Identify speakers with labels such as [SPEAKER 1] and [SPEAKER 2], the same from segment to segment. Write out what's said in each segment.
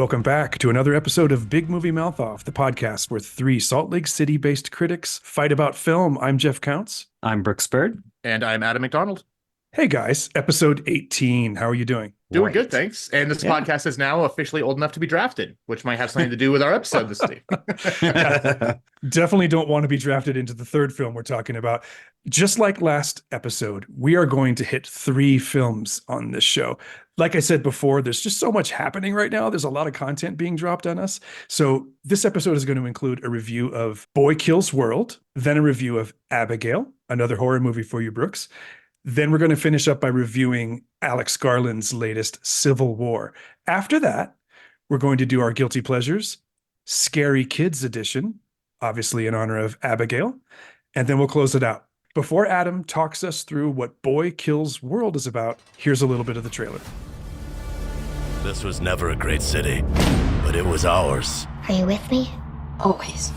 [SPEAKER 1] Welcome back to another episode of Big Movie Mouth Off, the podcast where three Salt Lake City-based critics fight about film. I'm Jeff Counts.
[SPEAKER 2] I'm Brooks Bird.
[SPEAKER 3] And I'm Adam McDonald.
[SPEAKER 1] Hey guys, episode 18. How are you doing?
[SPEAKER 3] Doing good, thanks. And this podcast is now officially old enough to be drafted, which might have something to do with our episode this week.
[SPEAKER 1] Definitely don't want to be drafted into the third film we're talking about. Just like last episode, we are going to hit 3 films on this show. Like I said before, there's just so much happening right now. There's a lot of content being dropped on us. So this episode is going to include a review of Boy Kills World, then a review of Abigail, another horror movie for you, Brooks. Then we're going to finish up by reviewing Alex Garland's latest Civil War. After that, we're going to do our Guilty Pleasures, Scary Kids edition, obviously in honor of Abigail, and then we'll close it out. Before Adam talks us through what Boy Kills World is about, here's a little bit of the trailer.
[SPEAKER 4] This was never a great city, but it was ours.
[SPEAKER 5] Are you with me? Always.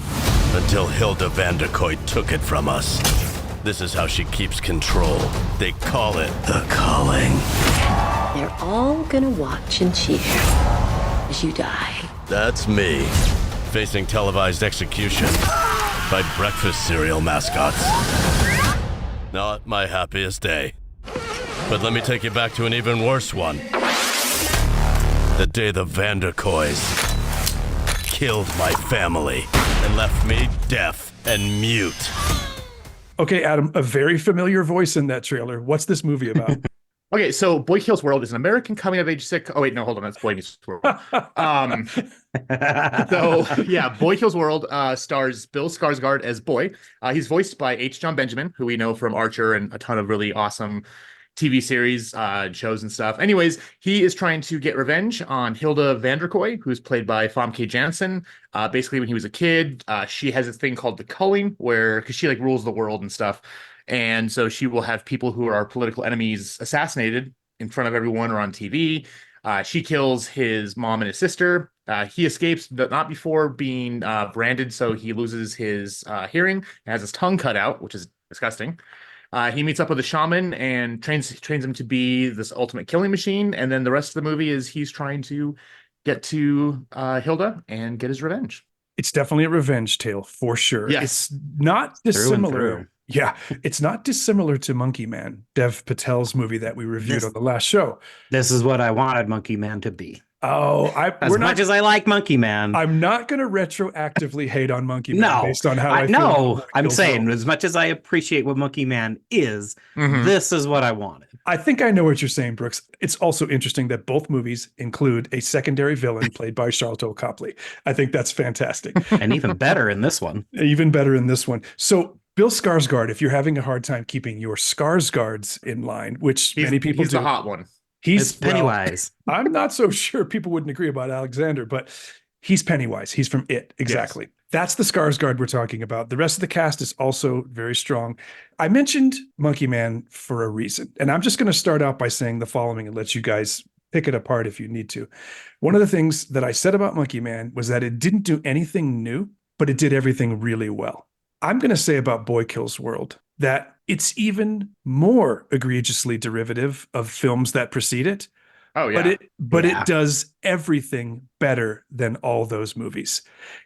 [SPEAKER 4] Until Hilda Vanderkoy took it from us. This is how she keeps control. They call it the calling.
[SPEAKER 5] They're all gonna watch and cheer as you die.
[SPEAKER 4] That's me, facing televised execution by breakfast cereal mascots. Not my happiest day. But let me take you back to an even worse one. The day the Vanderkoys killed my family and left me deaf and mute.
[SPEAKER 1] Okay, Adam, a very familiar voice in that trailer. What's this movie about?
[SPEAKER 3] Okay, so Boy Kills World is an American coming-of-age sick. Oh, wait, no, hold on. That's Boy Meets World. Boy Kills World stars Bill Skarsgård as Boy. He's voiced by H. John Benjamin, who we know from Archer and a ton of really awesome TV series, shows and stuff. Anyways, he is trying to get revenge on Hilda Vanderkoy, who's played by Famke Janssen. Basically, when he was a kid, she has this thing called the culling, because she like rules the world and stuff. And so she will have people who are political enemies assassinated in front of everyone or on TV. She kills his mom and his sister. He escapes, but not before being branded, so he loses his hearing and has his tongue cut out, which is disgusting. He meets up with a shaman and trains him to be this ultimate killing machine. And then the rest of the movie is he's trying to get to Hilda and get his revenge.
[SPEAKER 1] It's definitely a revenge tale for sure.
[SPEAKER 3] Yes.
[SPEAKER 1] It's not dissimilar. Yeah, it's not dissimilar to Monkey Man, Dev Patel's movie that we reviewed on the last show.
[SPEAKER 2] This is what I wanted Monkey Man to be.
[SPEAKER 1] Oh,
[SPEAKER 2] as much as I like Monkey Man,
[SPEAKER 1] I'm not going to retroactively hate on Monkey Man based on how I feel.
[SPEAKER 2] No, I'm saying as much as I appreciate what Monkey Man is, this is what I wanted.
[SPEAKER 1] I think I know what you're saying, Brooks. It's also interesting that both movies include a secondary villain played by Charlton Copley. I think that's fantastic.
[SPEAKER 2] And even better in this one.
[SPEAKER 1] Even better in this one. So Bill Skarsgård, if you're having a hard time keeping your Skarsgårds in line, which many people do.
[SPEAKER 3] He's the hot one.
[SPEAKER 1] He's
[SPEAKER 2] Pennywise.
[SPEAKER 1] Well, I'm not so sure people wouldn't agree about Alexander, but he's Pennywise. He's from It. Exactly. Yes. That's the Skarsgård we're talking about. The rest of the cast is also very strong. I mentioned Monkey Man for a reason, and I'm just going to start out by saying the following and let you guys pick it apart if you need to. One of the things that I said about Monkey Man was that it didn't do anything new, but it did everything really well. I'm going to say about Boy Kills World that it's even more egregiously derivative of films that precede it.
[SPEAKER 3] Oh, yeah.
[SPEAKER 1] It does everything better than all those movies.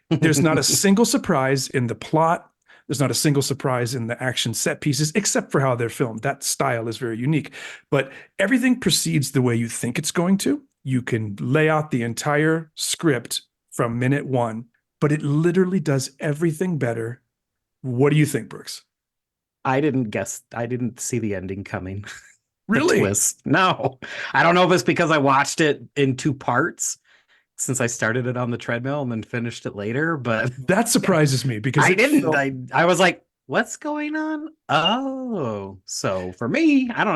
[SPEAKER 1] There's not a single surprise in the plot. There's not a single surprise in the action set pieces, except for how they're filmed. That style is very unique. But everything proceeds the way you think it's going to. You can lay out the entire script from minute one, but it literally does everything better. What do you think, Brooks?
[SPEAKER 2] I didn't see the ending coming.
[SPEAKER 1] Really?
[SPEAKER 2] Twist. No. I don't know if it's because I watched it in 2 parts since I started it on the treadmill and then finished it later, but
[SPEAKER 1] that surprises me because
[SPEAKER 2] I was like, what's going on? Oh, so for me, I don't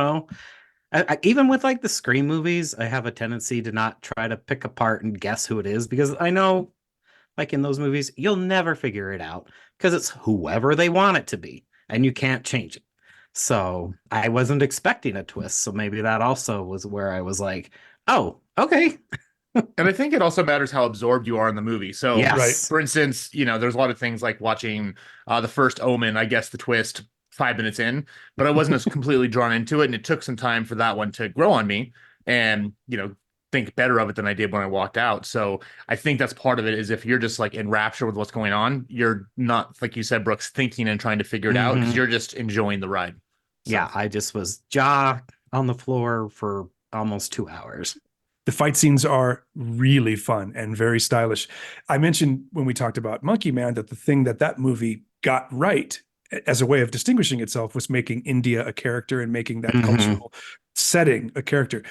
[SPEAKER 2] know. Even with like the Scream movies, I have a tendency to not try to pick apart and guess who it is because I know like in those movies, you'll never figure it out because it's whoever they want it to be and you can't change it. So I wasn't expecting a twist. So maybe that also was where I was like, oh, okay.
[SPEAKER 3] And I think it also matters how absorbed you are in the movie. So,
[SPEAKER 2] yes.
[SPEAKER 3] For instance, there's a lot of things like watching the first Omen, I guess the twist 5 minutes in, but I wasn't as completely drawn into it. And it took some time for that one to grow on me. And, think better of it than I did when I walked out. So I think that's part of it, is if you're just like in rapture with what's going on, you're not, like you said, Brooks, thinking and trying to figure it out, because
[SPEAKER 2] Mhm.
[SPEAKER 3] you're just enjoying the ride. So,
[SPEAKER 2] Yeah, I just was jaw on the floor for almost 2 hours.
[SPEAKER 1] The fight scenes are really fun and very stylish. I mentioned when we talked about Monkey Man that the thing that movie got right as a way of distinguishing itself was making India a character and making that cultural setting a character.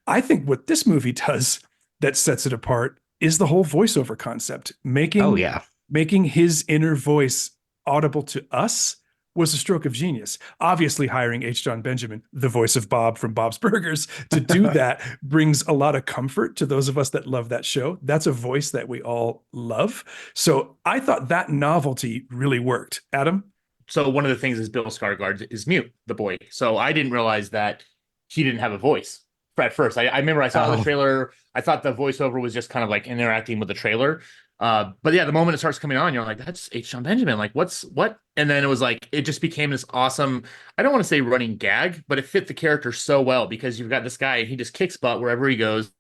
[SPEAKER 1] I think what this movie does that sets it apart is the whole voiceover concept.
[SPEAKER 2] Oh yeah.
[SPEAKER 1] Making his inner voice audible to us was a stroke of genius. Obviously, hiring H. John Benjamin, the voice of Bob from Bob's Burgers, to do that brings a lot of comfort to those of us that love that show. That's a voice that we all love. So I thought that novelty really worked. Adam?
[SPEAKER 3] so one of the things is Bill Skarsgård is mute, the boy. So I didn't realize that he didn't have a voice at first. I remember I saw the trailer. I thought the voiceover was just kind of like interacting with the trailer. But yeah, the moment it starts coming on, you're like, that's H. John Benjamin. Like, what? And then it was like, it just became this awesome, I don't want to say running gag, but it fit the character so well, because you've got this guy and he just kicks butt wherever he goes.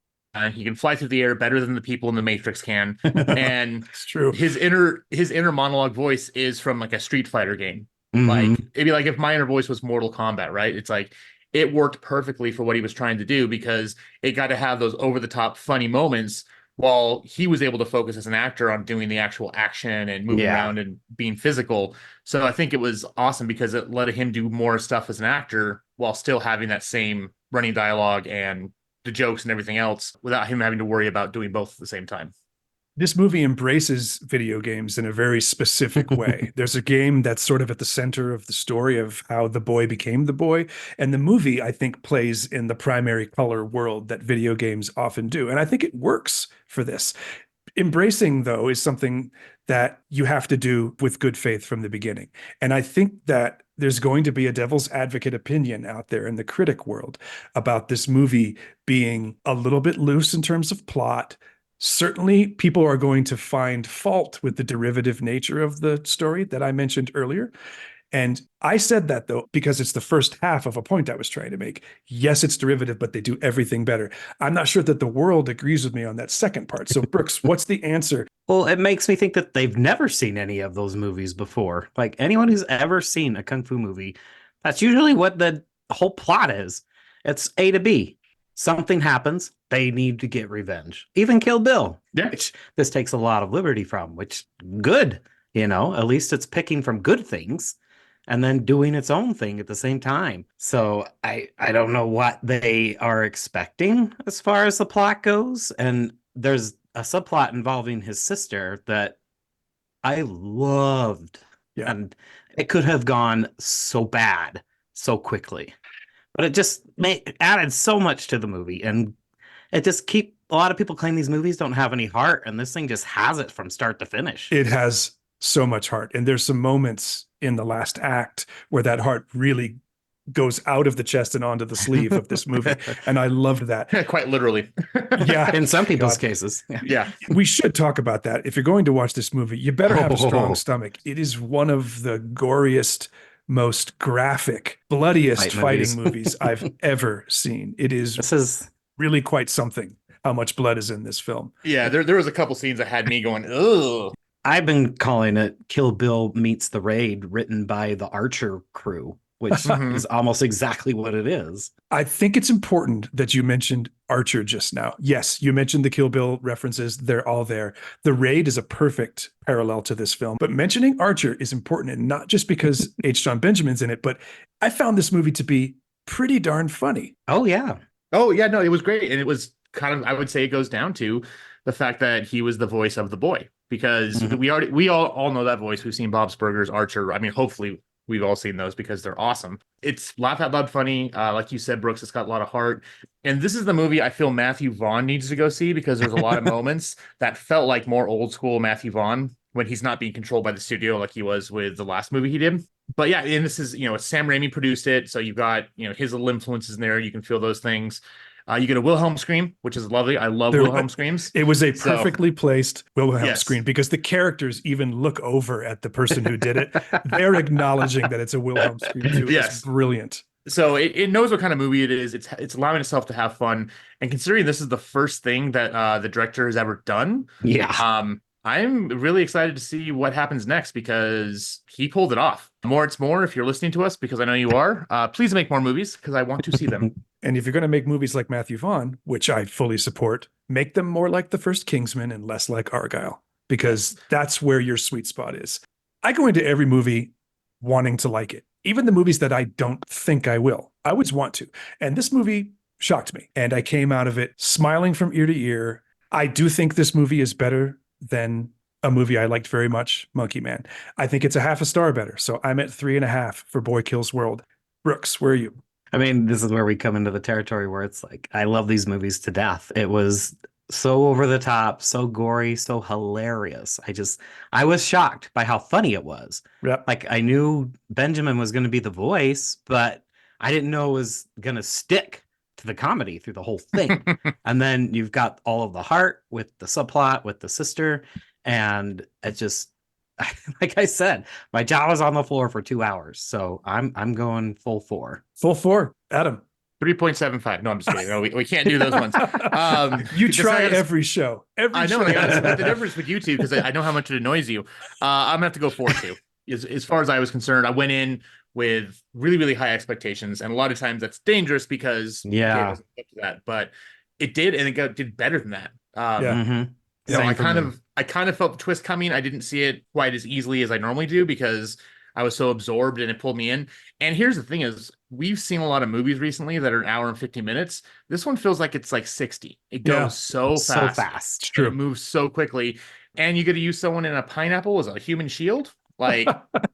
[SPEAKER 3] He can fly through the air better than the people in the Matrix can. And
[SPEAKER 1] It's true.
[SPEAKER 3] his inner monologue voice is from like a Street Fighter game. Like, it'd be like if my inner voice was Mortal Kombat, right? It's like, it worked perfectly for what he was trying to do, because it got to have those over the top funny moments while he was able to focus as an actor on doing the actual action and moving around and being physical. So I think it was awesome because it let him do more stuff as an actor while still having that same running dialogue and the jokes and everything else, without him having to worry about doing both at the same time.
[SPEAKER 1] This movie embraces video games in a very specific way. There's a game that's sort of at the center of the story of how the boy became the boy. And the movie, I think, plays in the primary color world that video games often do. And I think it works for this. Embracing, though, is something that you have to do with good faith from the beginning. And I think that there's going to be a devil's advocate opinion out there in the critic world about this movie being a little bit loose in terms of plot. Certainly, people are going to find fault with the derivative nature of the story that I mentioned earlier. And I said that, though, because it's the first half of a point I was trying to make. Yes, it's derivative, but they do everything better. I'm not sure that the world agrees with me on that second part. So, Brooks, what's the answer?
[SPEAKER 2] Well, it makes me think that they've never seen any of those movies before. Like, anyone who's ever seen a kung fu movie, that's usually what the whole plot is. It's A to B. Something happens, they need to get revenge. Even Kill Bill, which this takes a lot of liberty from, which good, at least it's picking from good things and then doing its own thing at the same time. So I don't know what they are expecting as far as the plot goes. And there's a subplot involving his sister that I loved.
[SPEAKER 1] Yeah.
[SPEAKER 2] And it could have gone so bad so quickly. But it just added so much to the movie. And it just a lot of people claim these movies don't have any heart. And this thing just has it from start to finish.
[SPEAKER 1] It has so much heart. And there's some moments in the last act where that heart really goes out of the chest and onto the sleeve of this movie. And I loved that.
[SPEAKER 3] Quite literally.
[SPEAKER 1] Yeah.
[SPEAKER 2] In some people's cases.
[SPEAKER 3] Yeah.
[SPEAKER 1] We should talk about that. If you're going to watch this movie, you better have a strong stomach. It is one of the goriest, most graphic, bloodiest fighting movies I've ever seen. This is really quite something, how much blood is in this film.
[SPEAKER 3] Yeah, there was a couple scenes that had me going, ugh.
[SPEAKER 2] I've been calling it Kill Bill Meets the Raid, written by the Archer crew, which is almost exactly what it is.
[SPEAKER 1] I think it's important that you mentioned Archer just now. Yes, you mentioned the Kill Bill references. They're all there. The Raid is a perfect parallel to this film. But mentioning Archer is important, and not just because H. John Benjamin's in it, but I found this movie to be pretty darn funny.
[SPEAKER 2] Oh, yeah.
[SPEAKER 3] Oh, yeah, no, it was great. And it was kind of, I would say it goes down to the fact that he was the voice of the boy. Because we all know that voice. We've seen Bob's Burgers, Archer. I mean, hopefully we've all seen those because they're awesome. It's laugh out loud funny. Like you said, Brooks, it's got a lot of heart. And this is the movie I feel Matthew Vaughn needs to go see, because there's a lot of moments that felt like more old school Matthew Vaughn when he's not being controlled by the studio like he was with the last movie he did. But yeah, and this is, Sam Raimi produced it. So you've got, his little influences in there. You can feel those things. You get a Wilhelm scream, which is lovely. I love Wilhelm screams.
[SPEAKER 1] It was a perfectly placed Wilhelm scream, because the characters even look over at the person who did it. They're acknowledging that it's a Wilhelm scream too. It's brilliant.
[SPEAKER 3] So it knows what kind of movie it is. It's allowing itself to have fun. And considering this is the first thing that the director has ever done,
[SPEAKER 2] Yeah.
[SPEAKER 3] I'm really excited to see what happens next because he pulled it off. More it's more if you're listening to us, because I know you are. Please make more movies because I want to see them.
[SPEAKER 1] And if you're going to make movies like Matthew Vaughn, which I fully support, make them more like the first Kingsman and less like Argyle, because that's where your sweet spot is. I go into every movie wanting to like it, even the movies that I don't think I will. I always want to. And this movie shocked me. And I came out of it smiling from ear to ear. I do think this movie is better than a movie I liked very much, Monkey Man. I think it's a half a star better. So I'm at 3.5 for Boy Kills World. Brooks, where are you?
[SPEAKER 2] I mean, this is where we come into the territory where it's like, I love these movies to death. It was so over the top, so gory, so hilarious. I was shocked by how funny it was.
[SPEAKER 1] Yep.
[SPEAKER 2] Like, I knew Benjamin was going to be the voice, but I didn't know it was going to stick to the comedy through the whole thing. And then you've got all of the heart with the subplot with the sister. And it just, like I said, my jaw was on the floor for 2 hours. So I'm going full 4.
[SPEAKER 1] Full 4. Adam.
[SPEAKER 3] 3.75. No, I'm just kidding. No, we can't do those ones.
[SPEAKER 1] You
[SPEAKER 3] because
[SPEAKER 1] try
[SPEAKER 3] I gotta-
[SPEAKER 1] every show.
[SPEAKER 3] I know, and I gotta split the difference with you two because I know how much it annoys you. I'm gonna have to go 4.2. As far as I was concerned, I went in with really, really high expectations, and a lot of times that's dangerous because it doesn't live up to that. But it did, and it did better than that. So I kind of felt the twist coming. I didn't see it quite as easily as I normally do because I was so absorbed and it pulled me in. And here's the thing is, we've seen a lot of movies recently that are an hour and 50 minutes. This one feels like it's like 60. It goes so fast.
[SPEAKER 2] So fast.
[SPEAKER 1] It's true.
[SPEAKER 3] It moves so quickly. And you get to use someone in a pineapple as a human shield. Like,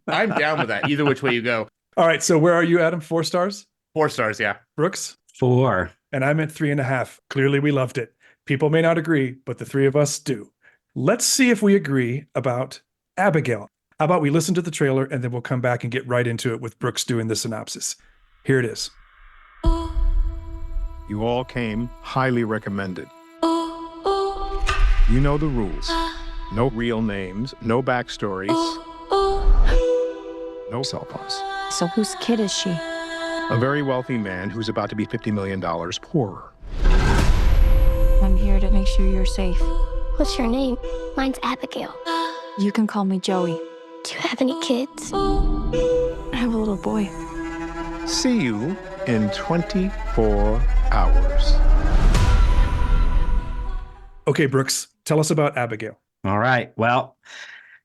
[SPEAKER 3] I'm down with that. Either which way you go.
[SPEAKER 1] All right. So where are you, Adam? 4 stars?
[SPEAKER 3] 4 stars, yeah.
[SPEAKER 1] Brooks?
[SPEAKER 2] 4.
[SPEAKER 1] And I'm at 3.5. Clearly we loved it. People may not agree, but the three of us do. Let's see if we agree about Abigail. How about we listen to the trailer and then we'll come back and get right into it with Brooks doing the synopsis. Here it is.
[SPEAKER 6] You all came highly recommended. You know the rules. No real names, no backstories, no cell phones.
[SPEAKER 7] So whose kid is she?
[SPEAKER 6] A very wealthy man who's about to be $50 million poorer.
[SPEAKER 7] I'm here to make sure you're safe.
[SPEAKER 8] What's your name? Mine's Abigail.
[SPEAKER 7] You can call me Joey.
[SPEAKER 8] Do you have any kids?
[SPEAKER 7] I have a little boy.
[SPEAKER 6] See you in 24 hours.
[SPEAKER 1] Okay, Brooks, tell us about Abigail.
[SPEAKER 2] All right. Well,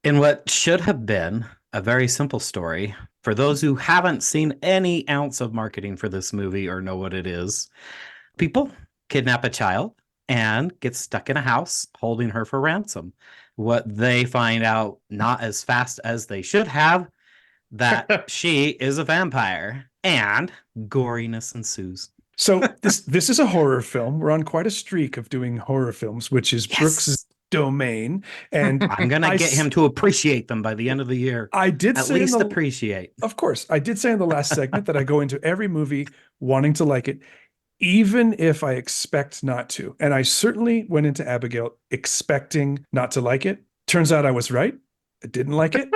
[SPEAKER 2] in what should have been a very simple story, for those who haven't seen any ounce of marketing for this movie or know what it is, people kidnap a child and get stuck in a house holding her for ransom. What they find out not as fast as they should have, that she is a vampire, and goriness ensues.
[SPEAKER 1] So this is a horror film. We're on quite a streak of doing horror films, which is Brooks's domain. And
[SPEAKER 2] I'm going to get him to appreciate them by the end of the year.
[SPEAKER 1] I did
[SPEAKER 2] At
[SPEAKER 1] say
[SPEAKER 2] least appreciate.
[SPEAKER 1] Of course. I did say in the last segment that I go into every movie wanting to like it, even if I expect not to. And I certainly went into Abigail expecting not to like it. Turns out I was right. I didn't like it.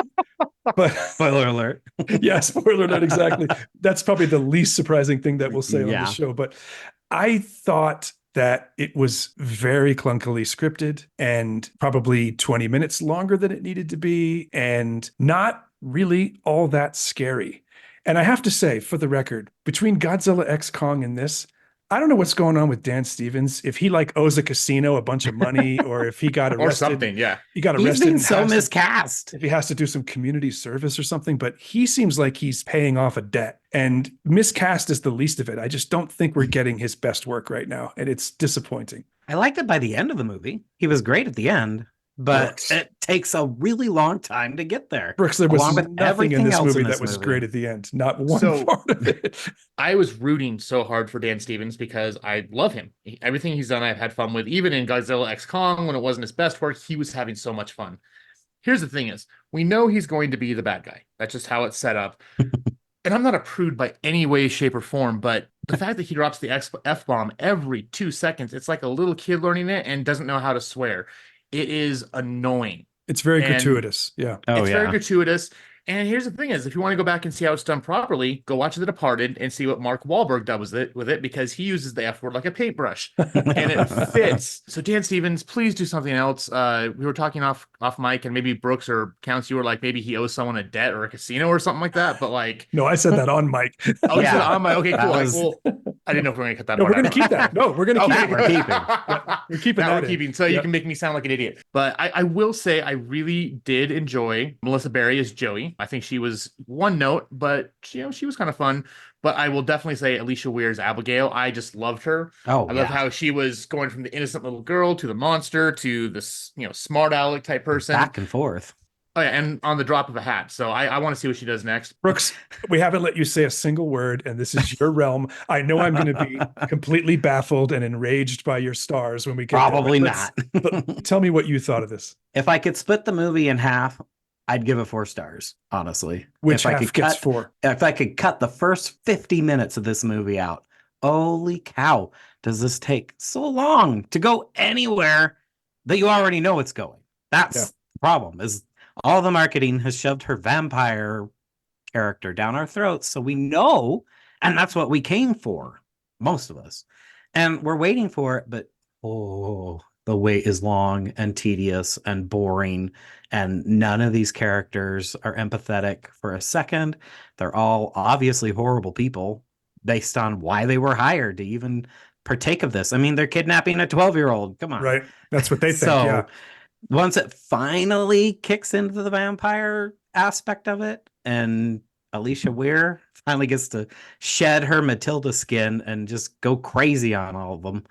[SPEAKER 1] But
[SPEAKER 2] Spoiler alert.
[SPEAKER 1] yeah, spoiler alert, exactly. That's probably the least surprising thing that we'll say on the show. But I thought that it was very clunkily scripted and probably 20 minutes longer than it needed to be and not really all that scary. And I have to say, for the record, between Godzilla X Kong and this, I don't know what's going on with Dan Stevens. If he like owes a casino a bunch of money, or if he got arrested,
[SPEAKER 3] or something, yeah,
[SPEAKER 1] he got arrested.
[SPEAKER 2] He's been
[SPEAKER 1] and
[SPEAKER 2] so
[SPEAKER 1] has to-
[SPEAKER 2] miscast.
[SPEAKER 1] if he has to do some community service or something, but he seems like he's paying off a debt, and miscast is the least of it. I just don't think we're getting his best work right now, and it's disappointing.
[SPEAKER 2] I liked it by the end of the movie. He was great at the end, but
[SPEAKER 1] Brooks.
[SPEAKER 2] it takes a really long time to get there.
[SPEAKER 1] Brooks, there was
[SPEAKER 2] Along with
[SPEAKER 1] nothing in
[SPEAKER 2] everything
[SPEAKER 1] this
[SPEAKER 2] else
[SPEAKER 1] movie
[SPEAKER 2] in this
[SPEAKER 1] that was
[SPEAKER 2] movie.
[SPEAKER 1] great at the end. Not one
[SPEAKER 3] So-
[SPEAKER 1] part of it.
[SPEAKER 3] I was rooting so hard for Dan Stevens because I love him. Everything he's done, I've had fun with. Even in Godzilla X Kong, when it wasn't his best work, he was having so much fun. Here's the thing is, we know he's going to be the bad guy. That's just how it's set up. And I'm not a prude by any way, shape, or form, but the fact that he drops the F-bomb every 2 seconds, it's like a little kid learning it and doesn't know how to swear. It is annoying.
[SPEAKER 1] It's very
[SPEAKER 3] And-
[SPEAKER 1] gratuitous. Yeah.
[SPEAKER 2] Oh,
[SPEAKER 3] It's
[SPEAKER 2] yeah.
[SPEAKER 3] very gratuitous. And here's the thing is, if you want to go back and see how it's done properly, go watch The Departed and see what Mark Wahlberg does with it because he uses the F word like a paintbrush and it fits. So Dan Stevens, please do something else. We were talking off mic and maybe Brooks or Counts, you were like, maybe he owes someone a debt or a casino or something like that. But like,
[SPEAKER 1] No, I said that on mic.
[SPEAKER 3] oh, you said on my, okay,
[SPEAKER 2] that
[SPEAKER 3] cool.
[SPEAKER 2] was-
[SPEAKER 3] Well, I didn't know if we were going to cut that
[SPEAKER 1] No,
[SPEAKER 3] part
[SPEAKER 1] we're going
[SPEAKER 3] out.
[SPEAKER 1] to keep that. No, we're going to keep
[SPEAKER 3] Okay.
[SPEAKER 1] it.
[SPEAKER 2] We're keeping.
[SPEAKER 1] We're keeping
[SPEAKER 3] That
[SPEAKER 1] that
[SPEAKER 3] we're
[SPEAKER 1] in.
[SPEAKER 3] keeping, so you
[SPEAKER 1] Yep.
[SPEAKER 3] can make me sound like an idiot. But I will say I really did enjoy Melissa Barry as Joey. I think she was one note, but she was kind of fun. But I will definitely say Alicia Weir's Abigail. I just loved her.
[SPEAKER 2] Oh,
[SPEAKER 3] I love how she was going from the innocent little girl to the monster to this, smart aleck type person.
[SPEAKER 2] Back and forth.
[SPEAKER 3] Oh yeah, and on the drop of a hat. So I want to see what she does next.
[SPEAKER 1] Brooks, we haven't let you say a single word, and this is your realm. I know I'm going to be completely baffled and enraged by your stars when we get there,
[SPEAKER 2] Probably
[SPEAKER 1] but but tell me what you thought of this.
[SPEAKER 2] If I could split the movie in half, I'd give it 4 stars, honestly.
[SPEAKER 1] Which
[SPEAKER 2] if
[SPEAKER 1] half
[SPEAKER 2] I could
[SPEAKER 1] gets
[SPEAKER 2] cut,
[SPEAKER 1] 4?
[SPEAKER 2] If I could cut the first 50 minutes of this movie out, holy cow, does this take so long to go anywhere that you already know it's going? That's the problem, is all the marketing has shoved her vampire character down our throats, so we know, and that's what we came for, most of us. And we're waiting for it, but the wait is long and tedious and boring, and none of these characters are empathetic for a second. They're all obviously horrible people based on why they were hired to even partake of this. I mean, they're kidnapping a 12-year-old. Come on.
[SPEAKER 1] Right. That's what they think.
[SPEAKER 2] So,
[SPEAKER 1] Yeah.
[SPEAKER 2] Once it finally kicks into the vampire aspect of it, and Alicia Weir finally gets to shed her Matilda skin and just go crazy on all of them,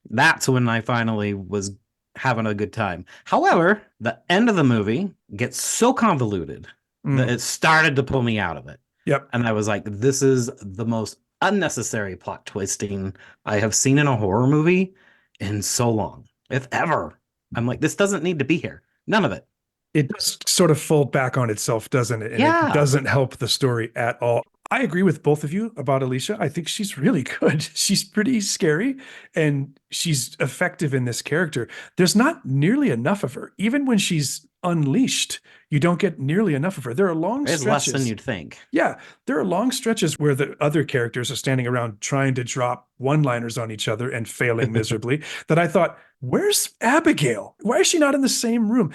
[SPEAKER 2] that's when I finally was having a good time. However, the end of the movie gets so convoluted that it started to pull me out of it.
[SPEAKER 1] Yep.
[SPEAKER 2] And I was like, this is the most unnecessary plot twisting I have seen in a horror movie in so long, if ever. I'm like, this doesn't need to be here. None of it.
[SPEAKER 1] It does sort of fold back on itself, doesn't it? And
[SPEAKER 2] Yeah.
[SPEAKER 1] it doesn't help the story at all. I agree with both of you about Alicia. I think she's really good. She's pretty scary and she's effective in this character. There's not nearly enough of her. Even when she's unleashed, you don't get nearly enough of her. There are long
[SPEAKER 2] There's
[SPEAKER 1] stretches.
[SPEAKER 2] less than you'd think.
[SPEAKER 1] Yeah, there are long stretches where the other characters are standing around trying to drop one-liners on each other and failing miserably that I thought, where's Abigail? Why is she not in the same room?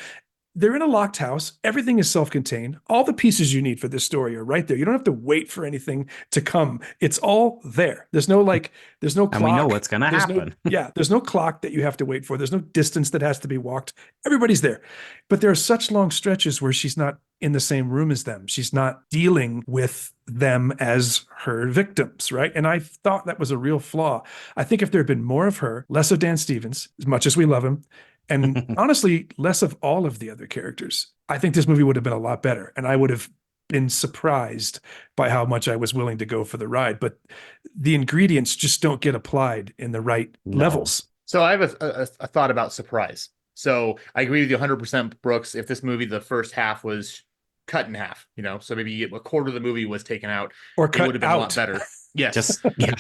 [SPEAKER 1] They're in a locked house. Everything is self-contained. All the pieces you need for this story are right there. You don't have to wait for anything to come. It's all there. There's no clock.
[SPEAKER 2] And we know what's going to
[SPEAKER 1] There's no-
[SPEAKER 2] happen.
[SPEAKER 1] there's no clock that you have to wait for. There's no distance that has to be walked. Everybody's there. But there are such long stretches where she's not in the same room as them. She's not dealing with them as her victims, right? And I thought that was a real flaw. I think if there had been more of her, less of Dan Stevens, as much as we love him, and honestly, less of all of the other characters, I think this movie would have been a lot better. And I would have been surprised by how much I was willing to go for the ride. But the ingredients just don't get applied in the right levels.
[SPEAKER 3] So I have a thought about surprise. So I agree with you 100%, Brooks. If this movie, the first half was cut in half, so maybe a quarter of the movie was taken out,
[SPEAKER 1] Or
[SPEAKER 3] it
[SPEAKER 1] cut
[SPEAKER 3] would have been
[SPEAKER 1] out.
[SPEAKER 3] a lot better. Yes.
[SPEAKER 2] Just, yeah.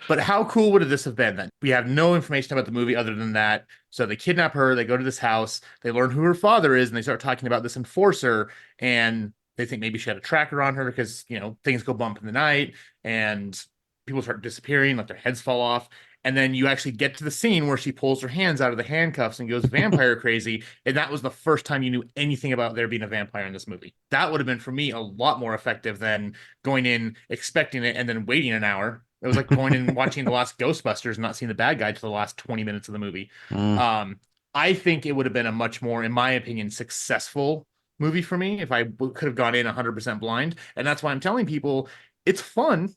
[SPEAKER 3] But how cool would this have been then? We have no information about the movie other than that. So they kidnap her, they go to this house, they learn who her father is, and they start talking about this enforcer, and they think maybe she had a tracker on her because, things go bump in the night and people start disappearing, like their heads fall off. And then you actually get to the scene where she pulls her hands out of the handcuffs and goes vampire crazy. And that was the first time you knew anything about there being a vampire in this movie. That would have been, for me, a lot more effective than going in expecting it and then waiting an hour. It was like going in watching the last Ghostbusters and not seeing the bad guy to the last 20 minutes of the movie. I think it would have been a much more, in my opinion, successful movie for me if I could have gone in 100% blind. And that's why I'm telling people it's fun,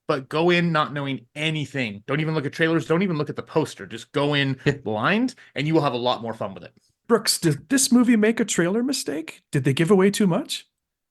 [SPEAKER 3] but go in not knowing anything. Don't even look at trailers. Don't even look at the poster. Just go in blind and you will have a lot more fun with it.
[SPEAKER 1] Brooks, did this movie make a trailer mistake? Did they give away too much?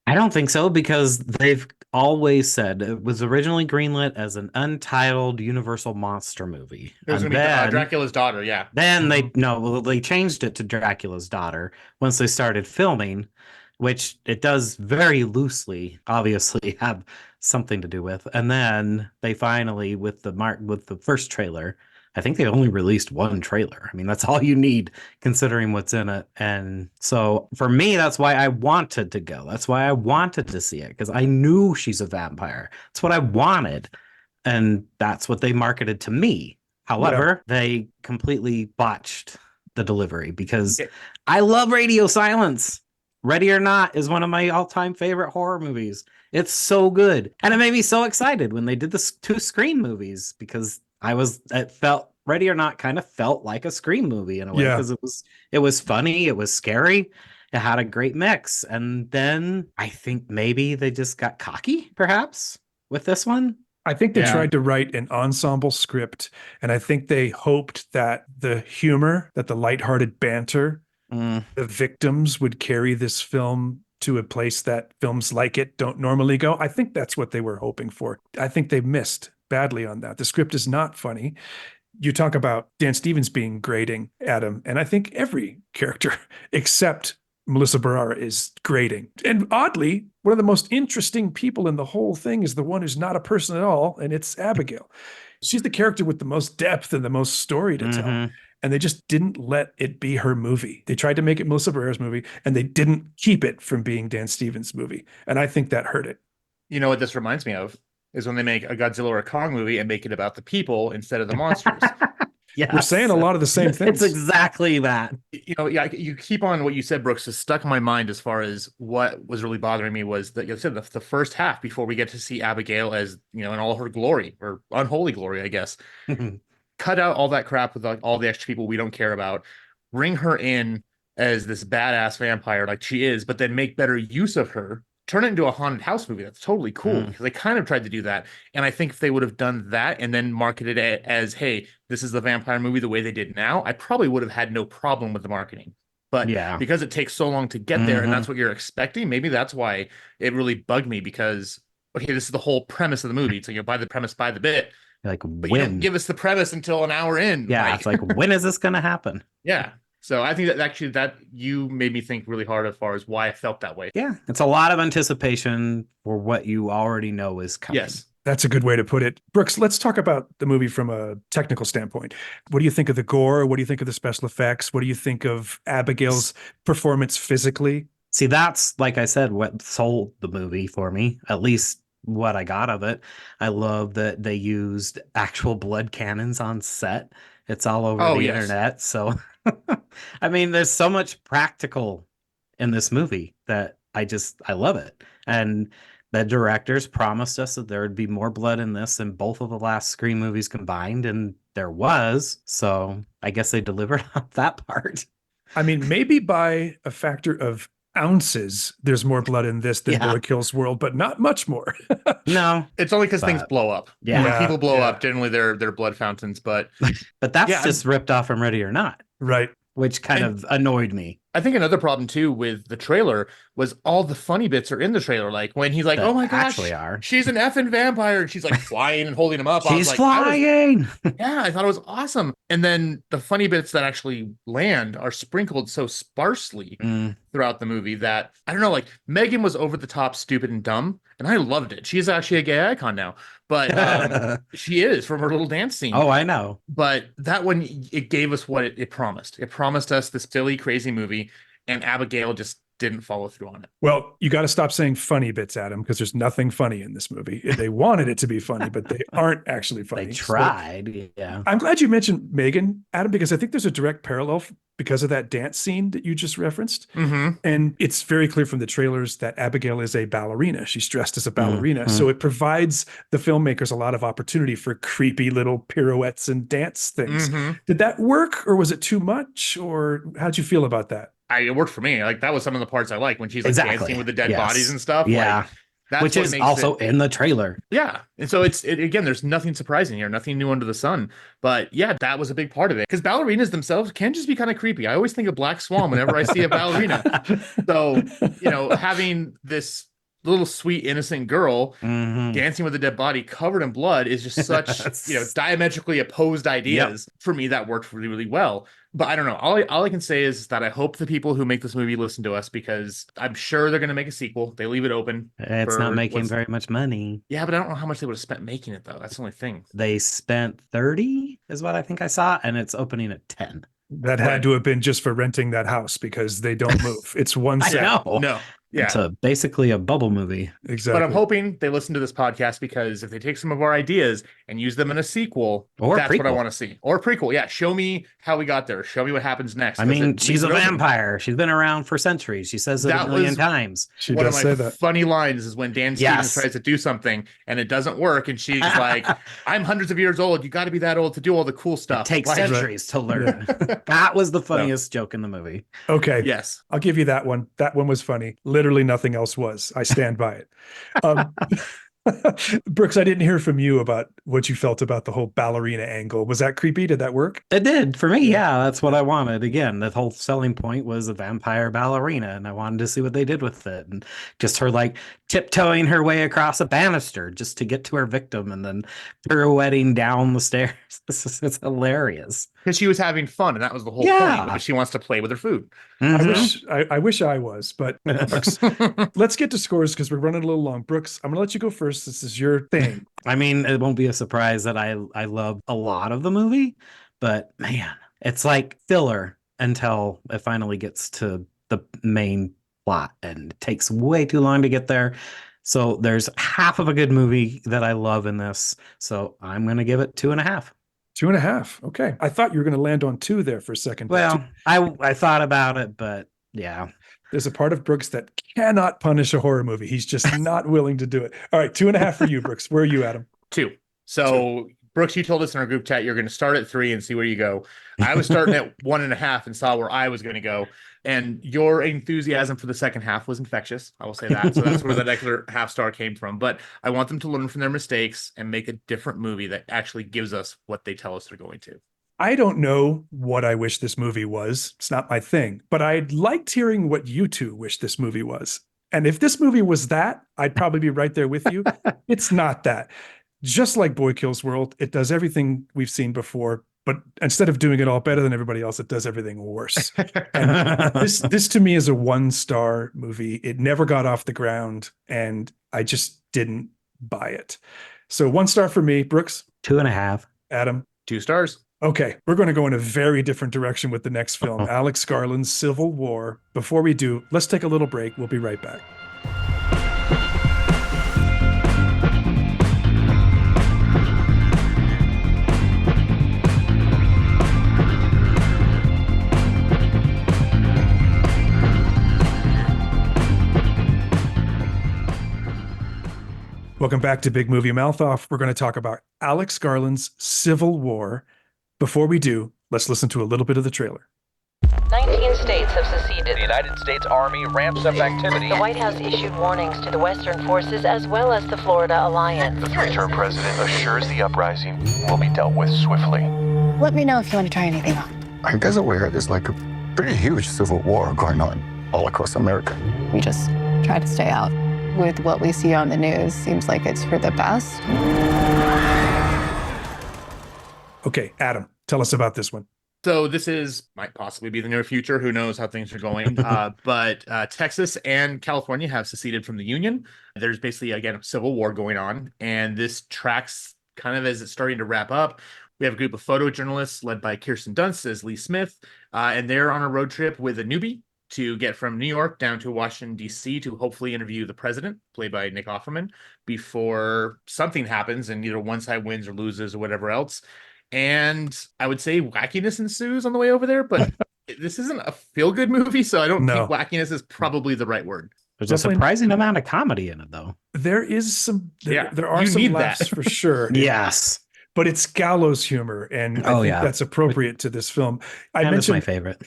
[SPEAKER 2] I don't think so, because they've always said it was originally greenlit as an untitled Universal monster movie.
[SPEAKER 3] It was
[SPEAKER 2] And
[SPEAKER 3] going to be
[SPEAKER 2] then,
[SPEAKER 3] Dracula's daughter, yeah.
[SPEAKER 2] then they changed it to Dracula's daughter once they started filming, which it does very loosely, obviously, have something to do with. And then they finally, with the first trailer, I think they only released one trailer. I mean, that's all you need considering what's in it. And so for me, that's why I wanted to go. That's why I wanted to see it, because I knew she's a vampire. That's what I wanted. And that's what they marketed to me. However, they completely botched the delivery because I love Radio Silence. Ready or Not is one of my all-time favorite horror movies. It's so good. And it made me so excited when they did the 2 Scream movies, because it felt, Ready or Not kind of felt like a Scream movie in a way, because it was funny, it was scary, it had a great mix. And then I think maybe they just got cocky, perhaps, with this one.
[SPEAKER 1] I think they tried to write an ensemble script, and I think they hoped that the humor, that the lighthearted banter, the victims would carry this film to a place that films like it don't normally go. I think that's what they were hoping for. I think they missed badly on that. The script is not funny. You talk about Dan Stevens being grating, Adam, and I think every character except Melissa Barrera is grating. And oddly, one of the most interesting people in the whole thing is the one who's not a person at all, and it's Abigail. She's the character with the most depth and the most story to tell. And they just didn't let it be her movie. They tried to make it Melissa Barrera's movie, and they didn't keep it from being Dan Stevens' movie. And I think that hurt it.
[SPEAKER 3] You know what this reminds me of? Is when they make a Godzilla or a Kong movie and make it about the people instead of the monsters.
[SPEAKER 2] Yes.
[SPEAKER 1] We're saying a lot of the same things.
[SPEAKER 2] It's exactly that.
[SPEAKER 3] You know, you keep on what you said, Brooks, is stuck in my mind as far as what was really bothering me was that you said the first half before we get to see Abigail as, in all her glory, or unholy glory, I guess. Cut out all that crap with all the extra people we don't care about. Bring her in as this badass vampire like she is, but then make better use of her. Turn it into a haunted house movie. That's totally cool, because they kind of tried to do that. And I think if they would have done that and then marketed it as, hey, this is the vampire movie the way they did now, I probably would have had no problem with the marketing. But because it takes so long to get there and that's what you're expecting, maybe that's why it really bugged me, because, okay, this is the whole premise of the movie. So buy the premise, buy the bit.
[SPEAKER 2] Like,
[SPEAKER 3] but you don't give us the premise until an hour in.
[SPEAKER 2] Yeah, it's like, when is this going to happen?
[SPEAKER 3] Yeah. So I think that actually that you made me think really hard as far as why I felt that way.
[SPEAKER 2] Yeah, it's a lot of anticipation for what you already know is coming.
[SPEAKER 3] Yes.
[SPEAKER 1] That's a good way to put it. Brooks, let's talk about the movie from a technical standpoint. What do you think of the gore? What do you think of the special effects? What do you think of Abigail's performance physically?
[SPEAKER 2] See, that's, like I said, what sold the movie for me, at least what I got of it. I love that they used actual blood cannons on set. It's all over the internet. So, I mean, there's so much practical in this movie that I love it. And the directors promised us that there would be more blood in this than both of the last Scream movies combined. And there was. So I guess they delivered on that part.
[SPEAKER 1] I mean, maybe by a factor of ounces, there's more blood in this than Boy Kills World, but not much more.
[SPEAKER 2] No,
[SPEAKER 3] it's only because things blow up.
[SPEAKER 2] Yeah,
[SPEAKER 3] when people blow up, generally they're blood fountains. But
[SPEAKER 2] that's just ripped off from Ready or Not,
[SPEAKER 1] right?
[SPEAKER 2] Which kind of annoyed me.
[SPEAKER 3] I think another problem too with the trailer was all the funny bits are in the trailer. Like when he's like, "Oh my gosh, she's an effing vampire," and she's like flying and holding him up.
[SPEAKER 2] She's flying.
[SPEAKER 3] Yeah, I thought it was awesome. And then the funny bits that actually land are sprinkled so sparsely throughout the movie that I don't know. Like Megan was over the top, stupid, and dumb, and I loved it. She's actually a gay icon now, but she is from her little dance scene.
[SPEAKER 2] Oh, I know.
[SPEAKER 3] But that one, it gave us what it promised. It promised us this silly, crazy movie, and Abigail just didn't follow through on it.
[SPEAKER 1] Well, you got to stop saying funny bits, Adam, because there's nothing funny in this movie. They wanted it to be funny, but they aren't actually funny.
[SPEAKER 2] They tried, yeah.
[SPEAKER 1] I'm glad you mentioned Megan, Adam, because I think there's a direct parallel because of that dance scene that you just referenced. And it's very clear from the trailers that Abigail is a ballerina. She's dressed as a ballerina. So it provides the filmmakers a lot of opportunity for creepy little pirouettes and dance things. Did that work, or was it too much, or how'd you feel about that?
[SPEAKER 3] It worked for me. Like that was some of the parts I like when she's like dancing with the dead bodies and stuff.
[SPEAKER 2] Yeah.
[SPEAKER 3] Like, that's
[SPEAKER 2] which is also in the trailer.
[SPEAKER 3] Yeah. And so again, there's nothing surprising here, nothing new under the sun. But yeah, that was a big part of it. Because ballerinas themselves can just be kind of creepy. I always think of Black Swan whenever I see a ballerina. So, having this little sweet innocent girl dancing with a dead body covered in blood is just such diametrically opposed ideas. For me, that worked really, really well. But I don't know. All I can say is that I hope the people who make this movie listen to us, because I'm sure they're going to make a sequel. They leave it open.
[SPEAKER 2] It's not making very much money.
[SPEAKER 3] Yeah, but I don't know how much they would have spent making it, though. That's the only thing.
[SPEAKER 2] They spent 30 is what I think I saw, and it's opening at 10.
[SPEAKER 1] That had to have been just for renting that house because they don't move. It's one
[SPEAKER 2] I
[SPEAKER 1] set.
[SPEAKER 2] know.
[SPEAKER 3] No. Yeah.
[SPEAKER 2] It's basically a bubble movie.
[SPEAKER 1] Exactly.
[SPEAKER 3] But I'm hoping they listen to this podcast, because if they take some of our ideas and use them in a sequel,
[SPEAKER 2] Or
[SPEAKER 3] that's what I
[SPEAKER 2] prequel.
[SPEAKER 3] want to see. Or prequel. Yeah. Show me how we got there. Show me what happens next.
[SPEAKER 2] I
[SPEAKER 3] 'cause
[SPEAKER 2] mean,
[SPEAKER 3] it
[SPEAKER 2] she's
[SPEAKER 3] leaves
[SPEAKER 2] a
[SPEAKER 3] it open.
[SPEAKER 2] vampire. She's been around for centuries. She says it
[SPEAKER 3] That
[SPEAKER 2] a million
[SPEAKER 3] was
[SPEAKER 2] times.
[SPEAKER 1] She
[SPEAKER 3] One of
[SPEAKER 1] does
[SPEAKER 3] my
[SPEAKER 1] say that.
[SPEAKER 3] funny lines is when Dan
[SPEAKER 2] Yes.
[SPEAKER 3] Stevens tries to do something and it doesn't work, and she's like, "I'm hundreds of years old. You got to be that old to do all the cool
[SPEAKER 2] It
[SPEAKER 3] stuff."
[SPEAKER 2] takes
[SPEAKER 3] Like,
[SPEAKER 2] centuries to learn. That was the funniest joke in the movie.
[SPEAKER 1] Okay.
[SPEAKER 3] Yes.
[SPEAKER 1] I'll give you that one. That one was funny. Literally nothing else was. I stand by it. Brooks, I didn't hear from you about what you felt about the whole ballerina angle. Was that creepy? Did that work?
[SPEAKER 2] It did for me. Yeah, that's what I wanted. Again, the whole selling point was a vampire ballerina, and I wanted to see what they did with it. And just her like tiptoeing her way across a banister just to get to her victim, and then pirouetting down the stairs. It's hilarious.
[SPEAKER 3] Because she was having fun, and that was the whole
[SPEAKER 2] Yeah.
[SPEAKER 3] point. Because she wants to play with her food.
[SPEAKER 2] Mhm.
[SPEAKER 1] I wish I was, but Brooks, let's get to scores because we're running a little long. Brooks, I'm gonna let you go first. This is your thing.
[SPEAKER 2] I mean, it won't be a surprise that I love a lot of the movie, but man, it's like filler until it finally gets to the main plot, and it takes way too long to get there. So there's half of a good movie that I love in this. So I'm gonna give it 2.5.
[SPEAKER 1] 2.5. Okay. I thought you were gonna land on 2 there for a second. but
[SPEAKER 2] Well, I thought about it, but yeah.
[SPEAKER 1] there's a part of Brooks that cannot punish a horror movie. He's just not willing to do it. All right, 2.5 for you, Brooks. Where are you, Adam?
[SPEAKER 3] 2. So, Brooks, you told us in our group chat you're going to start at 3 and see where you go. I was starting at 1.5 and saw where I was going to go. And your enthusiasm for the second half was infectious. I will say that. So that's where that extra half star came from. But I want them to learn from their mistakes and make a different movie that actually gives us what they tell us they're going to.
[SPEAKER 1] I don't know what I wish this movie was. It's not my thing, but I liked hearing what you two wish this movie was. And if this movie was that, I'd probably be right there with you. It's not that. Just like Boy Kills World, it does everything we've seen before, but instead of doing it all better than everybody else, it does everything worse. And this to me is a 1-star movie. It never got off the ground, and I just didn't buy it. So 1 star for me. Brooks?
[SPEAKER 2] 2.5.
[SPEAKER 1] Adam?
[SPEAKER 3] 2 stars.
[SPEAKER 1] Okay, we're going to go in a very different direction with the next film, Alex Garland's Civil War. Before we do, let's take a little break. We'll be right back. Welcome back to Big Movie Mouth Off. We're going to talk about Alex Garland's Civil War. Before we do, let's listen to a little bit of the trailer.
[SPEAKER 9] 19 states have seceded.
[SPEAKER 10] The United States Army ramps up activity.
[SPEAKER 9] The White House issued warnings to the Western forces as well as the Florida Alliance.
[SPEAKER 10] The three-term president assures the uprising will be dealt with swiftly.
[SPEAKER 11] Let me know if you want to try anything on.
[SPEAKER 12] Are you guys aware there's like a pretty huge civil war going on all across America?
[SPEAKER 11] We just try to stay out. With what we see on the news, seems like it's for the best.
[SPEAKER 1] Okay, Adam, tell us about this one.
[SPEAKER 3] So this might possibly be the near future. Who knows how things are going? But Texas and California have seceded from the Union. There's basically, again, a civil war going on. And this tracks kind of as it's starting to wrap up. We have a group of photojournalists led by Kirsten Dunst as Lee Smith. And they're on a road trip with a newbie to get from New York down to Washington, D.C. to hopefully interview the president, played by Nick Offerman, before something happens and either one side wins or loses or whatever else. And I would say wackiness ensues on the way over there, but this isn't a feel-good movie, so I don't think wackiness is probably the right word.
[SPEAKER 2] There's a surprising amount of comedy in it, though.
[SPEAKER 1] There is some, there are
[SPEAKER 3] you
[SPEAKER 1] some
[SPEAKER 3] need
[SPEAKER 1] laughs
[SPEAKER 3] that.
[SPEAKER 1] for sure.
[SPEAKER 2] Yes.
[SPEAKER 1] But it's gallows humor, and I think that's appropriate to this film.
[SPEAKER 2] It's my favorite.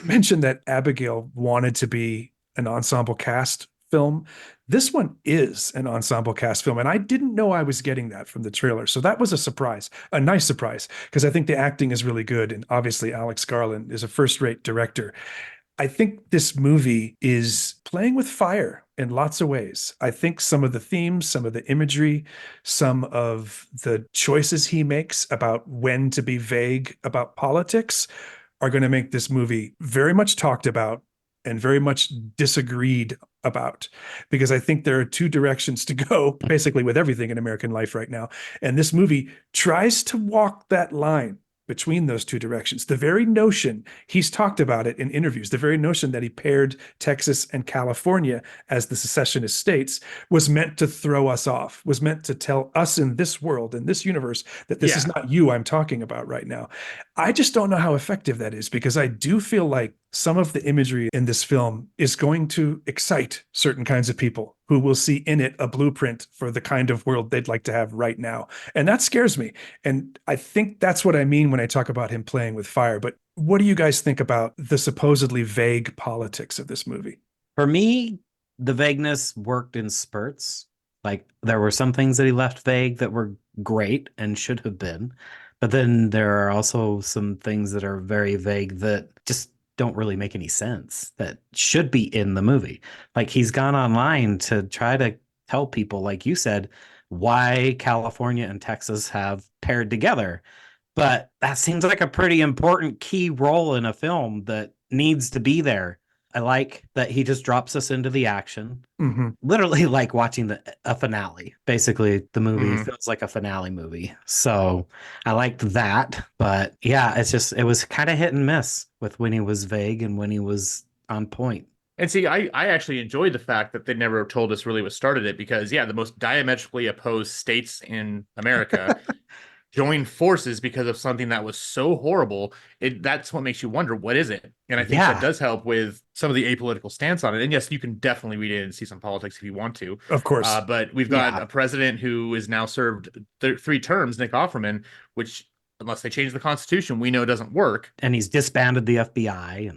[SPEAKER 1] mentioned that Abigail wanted to be an ensemble cast film. This one is an ensemble cast film, and I didn't know I was getting that from the trailer. So that was a surprise, a nice surprise, because I think the acting is really good, and obviously Alex Garland is a first-rate director. I think this movie is playing with fire in lots of ways. I think some of the themes, some of the imagery, some of the choices he makes about when to be vague about politics are going to make this movie very much talked about and very much disagreed about, because I think there are two directions to go basically with everything in American life right now. And this movie tries to walk that line between those two directions. The very notion, he's talked about it in interviews, the very notion that he paired Texas and California as the secessionist states was meant to throw us off, was meant to tell us in this world, in this universe, that this is not you I'm talking about right now. I just don't know how effective that is, because I do feel like some of the imagery in this film is going to excite certain kinds of people who will see in it a blueprint for the kind of world they'd like to have right now. And that scares me. And I think that's what I mean when I talk about him playing with fire. But what do you guys think about the supposedly vague politics of this movie?
[SPEAKER 2] For me, the vagueness worked in spurts. Like, there were some things that he left vague that were great and should have been. But then there are also some things that are very vague that just don't really make any sense, that should be in the movie. Like, he's gone online to try to tell people, like you said, why California and Texas have paired together. But that seems like a pretty important key role in a film that needs to be there. I like that he just drops us into the action.
[SPEAKER 1] Mm-hmm.
[SPEAKER 2] Literally like watching a finale. Basically, the movie feels like a finale movie. So I liked that. But yeah, it was kind of hit and miss with when he was vague and when he was on point.
[SPEAKER 3] And see, I actually enjoyed the fact that they never told us really what started it, because, yeah, the most diametrically opposed states in America joined forces because of something that was so horrible. That's what makes you wonder, what is it? And I think that does help with some of the apolitical stance on it. And yes, you can definitely read it and see some politics if you want to.
[SPEAKER 1] Of course.
[SPEAKER 3] But we've got a president who is now served 3 terms, Nick Offerman, which, unless they change the Constitution, we know doesn't work.
[SPEAKER 2] And he's disbanded the FBI.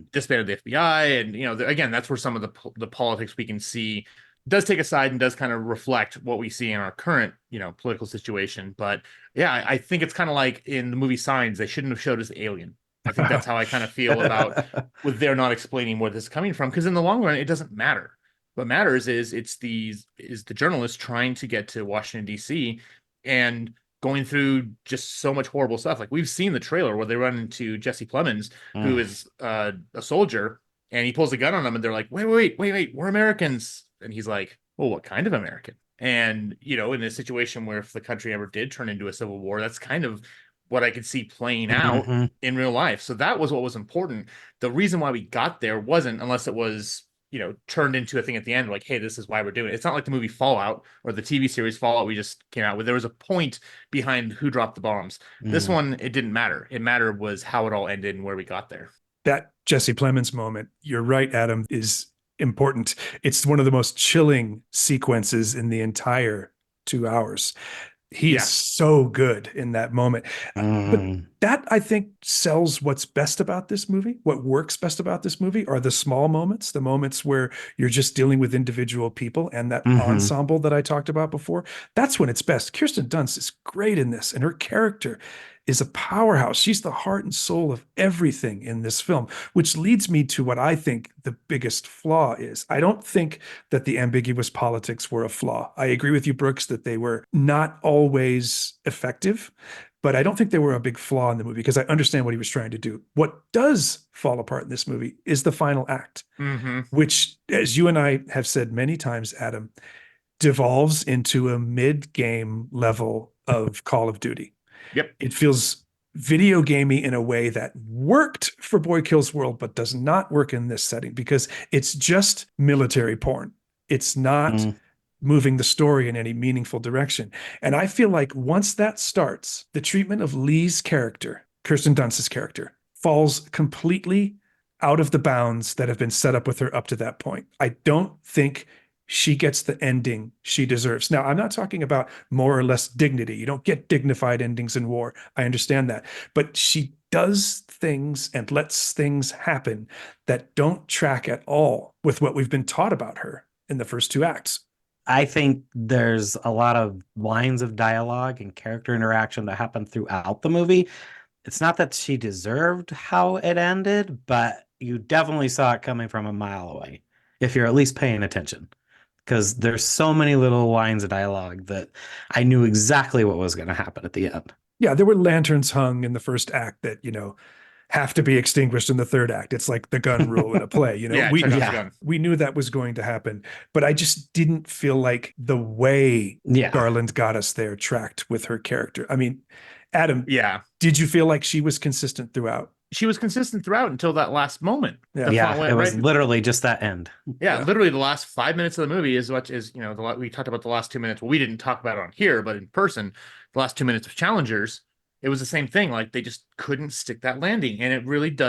[SPEAKER 3] And, you know, again, that's where some of the politics we can see does take a side and does kind of reflect what we see in our current, you know, political situation. But yeah, I think it's kind of like in the movie Signs, they shouldn't have showed us the alien. I think that's how I kind of feel about with they're not explaining where this is coming from, because in the long run, it doesn't matter. What matters is the journalist trying to get to Washington, D.C. and going through just so much horrible stuff. Like, we've seen the trailer where they run into Jesse Plemons, who is a soldier, and he pulls a gun on them, and they're like, wait, we're Americans. And he's like, well, what kind of American? And, you know, in a situation where if the country ever did turn into a civil war, that's kind of what I could see playing out in real life. So that was what was important. The reason why we got there wasn't, unless it was, you know, turned into a thing at the end, like, hey, this is why we're doing it. It's not like the movie Fallout or the TV series Fallout we just came out with. There was a point behind who dropped the bombs. This one, it didn't matter. It mattered was how it all ended and where we got there.
[SPEAKER 1] That Jesse Plemons moment, you're right, Adam, is important. It's one of the most chilling sequences in the entire 2 hours. He is so good in that moment. But that, I think, sells what's best about this movie. What works best about this movie are the small moments, the moments where you're just dealing with individual people, and that ensemble that I talked about before. That's when it's best. Kirsten Dunst is great in this, and her character is a powerhouse. She's the heart and soul of everything in this film, which leads me to what I think the biggest flaw is. I don't think that the ambiguous politics were a flaw. I agree with you, Brooks, that they were not always effective, but I don't think they were a big flaw in the movie, because I understand what he was trying to do. What does fall apart in this movie is the final act, which, as you and I have said many times, Adam, devolves into a mid-game level of Call of Duty.
[SPEAKER 3] Yep.
[SPEAKER 1] It feels video gamey in a way that worked for Boy Kills World, but does not work in this setting, because it's just military porn. It's not moving the story in any meaningful direction. And I feel like once that starts, the treatment of Lee's character, Kirsten Dunst's character, falls completely out of the bounds that have been set up with her up to that point. I don't think she gets the ending she deserves. Now, I'm not talking about more or less dignity. You don't get dignified endings in war. I understand that. But she does things and lets things happen that don't track at all with what we've been taught about her in the first 2 acts.
[SPEAKER 2] I think there's a lot of lines of dialogue and character interaction that happen throughout the movie. It's not that she deserved how it ended, but you definitely saw it coming from a mile away, if you're at least paying attention. Because there's so many little lines of dialogue that I knew exactly what was going to happen at the end.
[SPEAKER 1] Yeah, there were lanterns hung in the first act that, you know, have to be extinguished in the third act. It's like the gun rule in a play,
[SPEAKER 3] Yeah,
[SPEAKER 1] we
[SPEAKER 3] check out the gun.
[SPEAKER 1] we knew that was going to happen, but I just didn't feel like the way Garland got us there tracked with her character. I mean, Adam, did you feel like she was consistent throughout?
[SPEAKER 3] She was consistent throughout until that last moment.
[SPEAKER 2] It was literally just that end.
[SPEAKER 3] Literally the last 5 minutes of the movie is what is, we talked about the last 2 minutes. Well, we didn't talk about it on here, but in person, the last 2 minutes of Challengers, it was the same thing. Like they just couldn't stick that landing. And it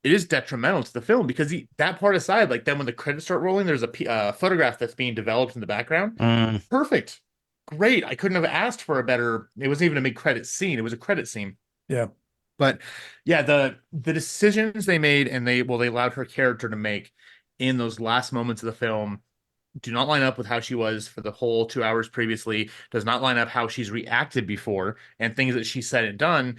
[SPEAKER 3] is detrimental to the film because that part aside, like then when the credits start rolling, there's a photograph that's being developed in the background. Perfect. Great. I couldn't have asked for a better, it wasn't even a mid-credit scene. It was a credit scene.
[SPEAKER 1] Yeah.
[SPEAKER 3] But yeah, the decisions they made and they allowed her character to make in those last moments of the film do not line up with how she was for the whole 2 hours previously, does not line up how she's reacted before and things that she said and done.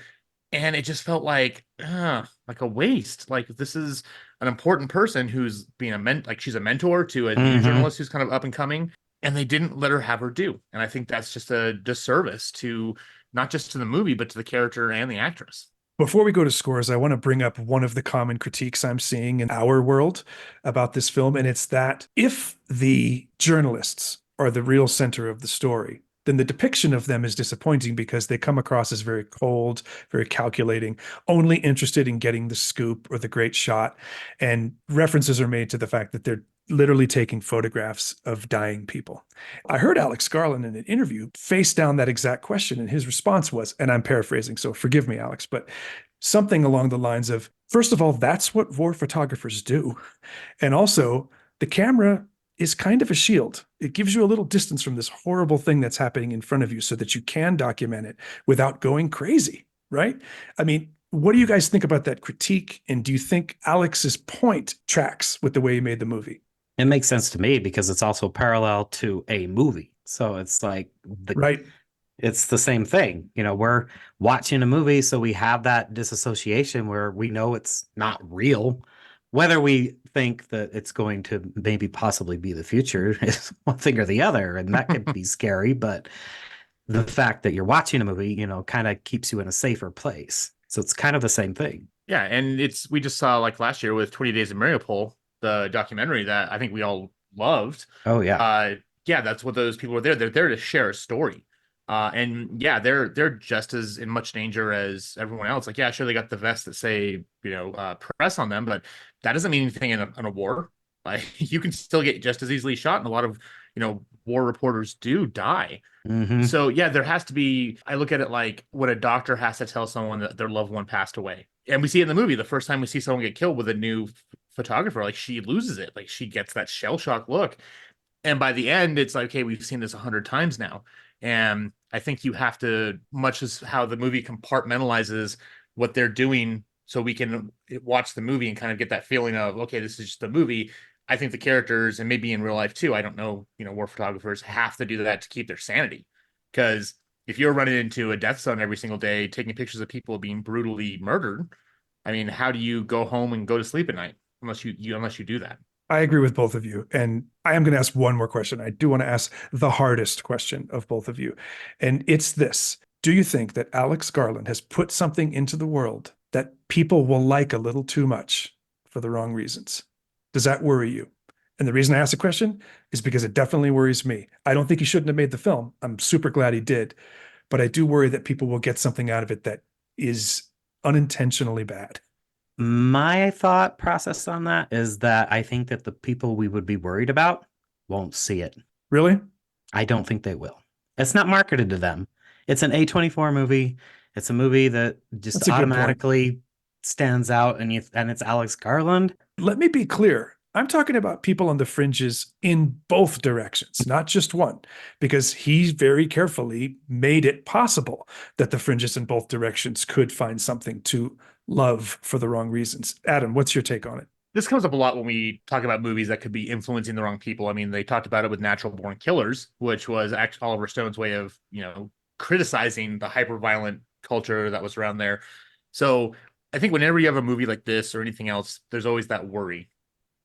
[SPEAKER 3] And it just felt like a waste. Like this is an important person who's being she's a mentor to a new journalist who's kind of up and coming, and they didn't let her have her due. And I think that's just a disservice to not just to the movie, but to the character and the actress.
[SPEAKER 1] Before we go to scores, I want to bring up one of the common critiques I'm seeing in our world about this film, and it's that if the journalists are the real center of the story, then the depiction of them is disappointing because they come across as very cold, very calculating, only interested in getting the scoop or the great shot. And references are made to the fact that they're literally taking photographs of dying people. I heard Alex Garland in an interview face down that exact question, and his response was, and I'm paraphrasing, so forgive me, Alex, but something along the lines of, first of all, that's what war photographers do. And also, the camera is kind of a shield. It gives you a little distance from this horrible thing that's happening in front of you so that you can document it without going crazy, right? I mean, what do you guys think about that critique? And do you think Alex's point tracks with the way he made the movie?
[SPEAKER 2] It makes sense to me because it's also parallel to a movie. So it's like it's the same thing. We're watching a movie, so we have that disassociation where we know it's not real. Whether we think that it's going to maybe possibly be the future is one thing or the other, and that could be scary. But the fact that you're watching a movie, kind of keeps you in a safer place. So it's kind of the same thing.
[SPEAKER 3] Yeah, and we just saw like last year with 20 Days of Mariupol, the documentary that I think we all loved.
[SPEAKER 2] Oh yeah.
[SPEAKER 3] Yeah, that's what those people are there. They're there to share a story. And yeah, they're just as in much danger as everyone else. Like, yeah, sure, they got the vests that say, press on them, but that doesn't mean anything in a war. Like, you can still get just as easily shot, and a lot of, war reporters do die. So yeah, there has to be, I look at it like what a doctor has to tell someone that their loved one passed away. And we see it in the movie, the first time we see someone get killed with a new photographer, like she loses it. Like she gets that shell shock look. And by the end, it's like, okay, we've seen this 100 times now. And I think you have to, much as how the movie compartmentalizes what they're doing so we can watch the movie and kind of get that feeling of, okay, this is just a movie. I think the characters, and maybe in real life too, I don't know, war photographers have to do that to keep their sanity. Because if you're running into a death zone every single day, taking pictures of people being brutally murdered, I mean, how do you go home and go to sleep at night unless you do that?
[SPEAKER 1] I agree with both of you. And I am going to ask one more question. I do want to ask the hardest question of both of you. And it's this. Do you think that Alex Garland has put something into the world that people will like a little too much for the wrong reasons? Does that worry you? And the reason I ask the question is because it definitely worries me. I don't think he shouldn't have made the film. I'm super glad he did. But I do worry that people will get something out of it that is unintentionally bad.
[SPEAKER 2] My thought process on that is that I think that the people we would be worried about won't see it.
[SPEAKER 1] Really?
[SPEAKER 2] I don't think they will. It's not marketed to them. It's an A24 movie. It's a movie that just automatically stands out, and it's Alex Garland.
[SPEAKER 1] Let me be clear. I'm talking about people on the fringes in both directions, not just one, because he very carefully made it possible that the fringes in both directions could find something to love for the wrong reasons. Adam, what's your take on it?
[SPEAKER 3] This comes up a lot when we talk about movies that could be influencing the wrong people. I mean, they talked about it with Natural Born Killers, which was actually Oliver Stone's way of, criticizing the hyper-violent culture that was around there. So I think whenever you have a movie like this or anything else, there's always that worry.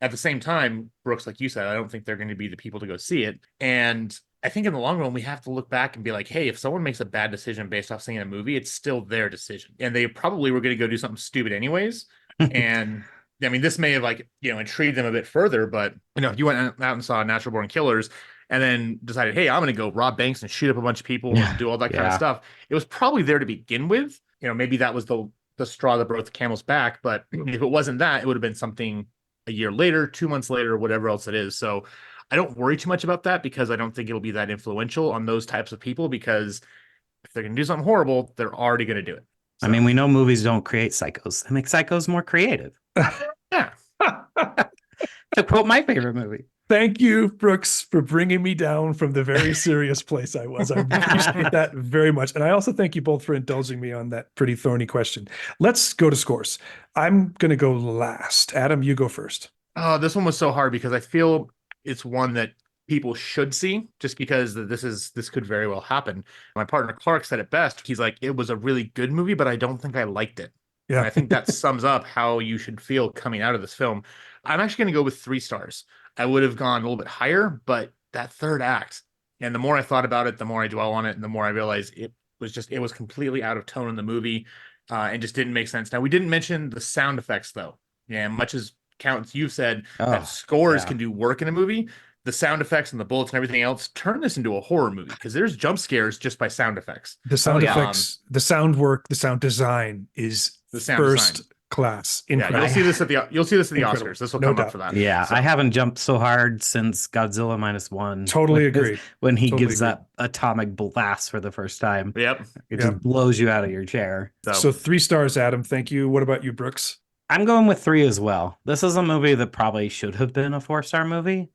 [SPEAKER 3] at the same time, Brooks, like you said, I don't think they're going to be the people to go see it. And I think in the long run, we have to look back and be like, hey, if someone makes a bad decision based off seeing a movie, it's still their decision. And they probably were going to go do something stupid anyways. And I mean, this may have like, intrigued them a bit further, but if you went out and saw Natural Born Killers and then decided, hey, I'm going to go rob banks and shoot up a bunch of people and do all that kind of stuff, it was probably there to begin with. Maybe that was the straw that broke the camel's back. But if it wasn't that, it would have been something a year later, 2 months later, whatever else it is. So I don't worry too much about that because I don't think it'll be that influential on those types of people, because if they're going to do something horrible, they're already going to do it.
[SPEAKER 2] So. I mean, we know movies don't create psychos. They make psychos more creative.
[SPEAKER 3] Yeah.
[SPEAKER 2] To quote my favorite movie.
[SPEAKER 1] Thank you, Brooks, for bringing me down from the very serious place I was. I appreciate that very much. And I also thank you both for indulging me on that pretty thorny question. Let's go to scores. I'm going to go last. Adam, you go first.
[SPEAKER 3] Oh, this one was so hard because I feel it's one that people should see just because this could very well happen. My partner Clark said it best. He's like, it was a really good movie, but I don't think I liked it. Yeah. And I think that sums up how you should feel coming out of this film. I'm actually going to go with 3 stars. I would have gone a little bit higher, but that third act, and the more I thought about it, the more I dwell on it, and the more I realize it was completely out of tone in the movie, and just didn't make sense. Now, we didn't mention the sound effects though. Yeah, much as counts, you've said that scores can do work in a movie. The sound effects and the bullets and everything else turn this into a horror movie because there's jump scares just by sound effects.
[SPEAKER 1] The sound effects, the sound work, the sound design is first class. Incredible.
[SPEAKER 3] Yeah, you'll see this at the Oscars. This will come up for that.
[SPEAKER 2] Yeah, so. I haven't jumped so hard since Godzilla -1.
[SPEAKER 1] Totally agree.
[SPEAKER 2] When he gives that atomic blast for the first time.
[SPEAKER 3] Yep.
[SPEAKER 2] It just blows you out of your chair.
[SPEAKER 1] So 3 stars, Adam. Thank you. What about you, Brooks?
[SPEAKER 2] I'm going with 3 as well. This is a movie that probably should have been a 4-star movie,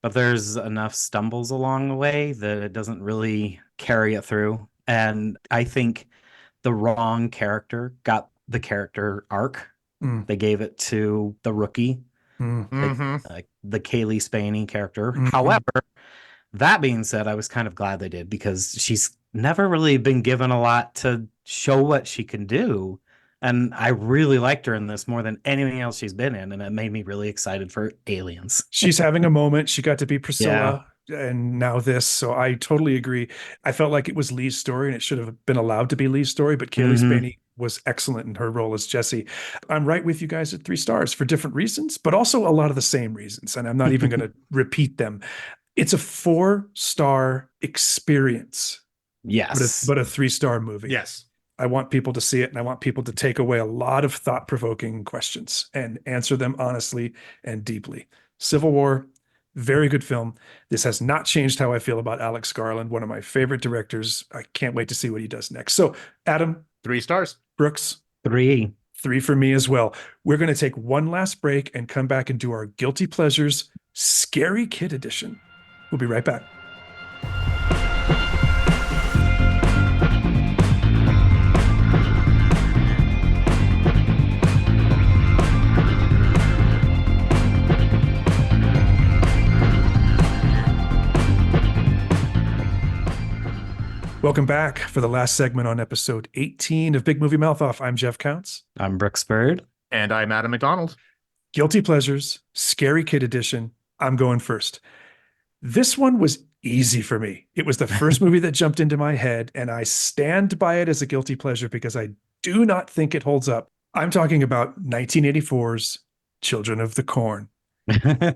[SPEAKER 2] but there's enough stumbles along the way that it doesn't really carry it through. And I think the wrong character got the character arc. They gave it to the rookie, the Kaylee Spaney character. However, that being said, I was kind of glad they did because she's never really been given a lot to show what she can do. And I really liked her in this more than anything else she's been in. And it made me really excited for Aliens.
[SPEAKER 1] She's having a moment. She got to be Priscilla. And now this. So I totally agree. I felt like it was Lee's story and it should have been allowed to be Lee's story, but Kaylee Spaney was excellent in her role as Jessie. I'm right with you guys at 3 stars for different reasons, but also a lot of the same reasons. And I'm not even going to repeat them. It's a 4-star experience.
[SPEAKER 2] Yes.
[SPEAKER 1] But a 3-star movie.
[SPEAKER 3] Yes.
[SPEAKER 1] I want people to see it and I want people to take away a lot of thought-provoking questions and answer them honestly and deeply. Civil War, very good film. This has not changed how I feel about Alex Garland, one of my favorite directors. I can't wait to see what he does next. So, Adam.
[SPEAKER 3] 3 stars.
[SPEAKER 1] Brooks.
[SPEAKER 2] 3.
[SPEAKER 1] 3 for me as well. We're going to take one last break and come back and do our Guilty Pleasures Scary Kid Edition. We'll be right back. Welcome back for the last segment on episode 18 of Big Movie Mouth Off. I'm Jeff Counts.
[SPEAKER 2] I'm Brooks Bird.
[SPEAKER 3] And I'm Adam McDonald.
[SPEAKER 1] Guilty Pleasures, Scary Kid Edition. I'm going first. This one was easy for me. It was the first movie that jumped into my head, and I stand by it as a guilty pleasure because I do not think it holds up. I'm talking about 1984's Children of the Corn.